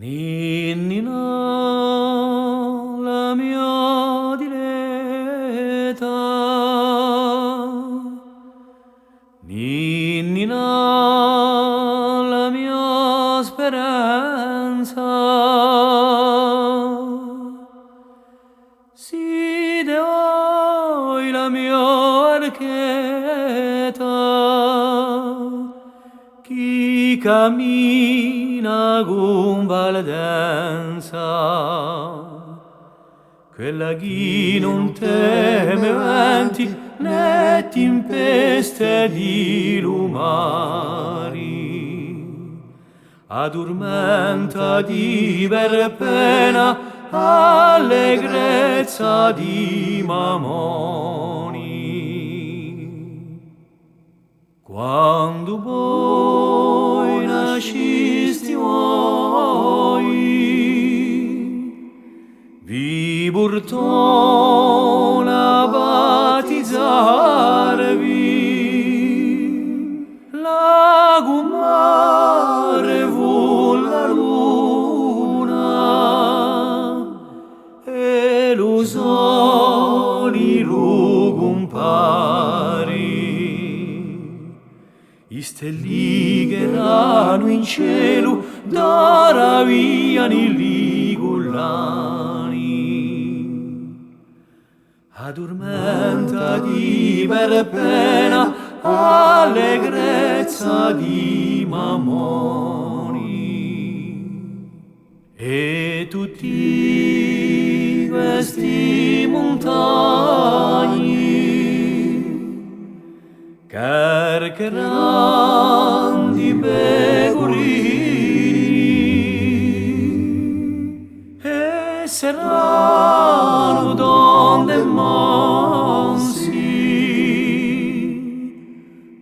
Ninnina, la mia diletta, Ninnina, la mia speranza, si de hoy la mia archeta, chi cammina con valdenza, quella chi non teme venti né tempeste di lumari, addormenta di ver pena allegrezza di mamoni. Quando voi nascisti voi, vi portò a battezzarvi, lago mare fu la luna e lo sole lo compari. I stelli che erano in cielo d'ora via nei ligulani, addormenta di per pena allegrezza di mamoni. E tutti questi montagni carcheran di pecorini e saranno donne mansi,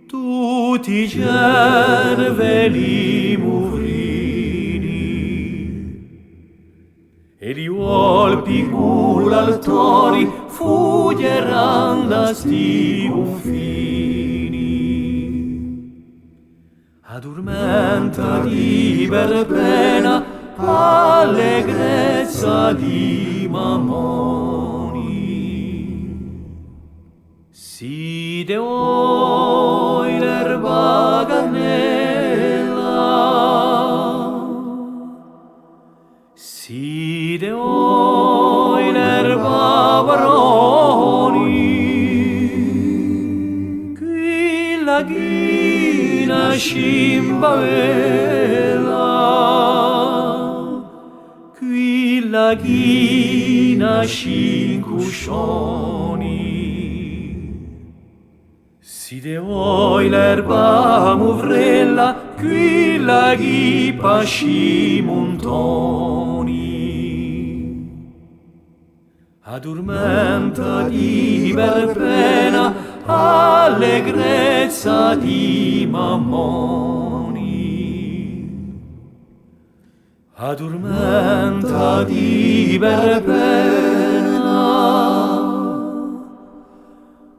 tutti cervelli murini e gli volpi con l'altori fuggeran da sti confini. Addormenta di per pena allegrezza di mamoni. Si de oi l'erba cannella, si de oi l'erba baroni, qui la ghina scimbavela, qui la ghina scincuscioni. Si de voi l'erba muvrella, qui la ghipa scimuntoni. Addormenta di per pena allegrezza di mamoni. Addormenta di per pena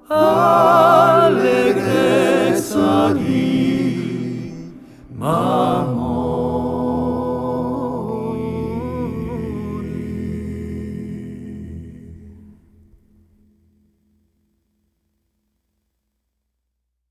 allegrezza di mamoni.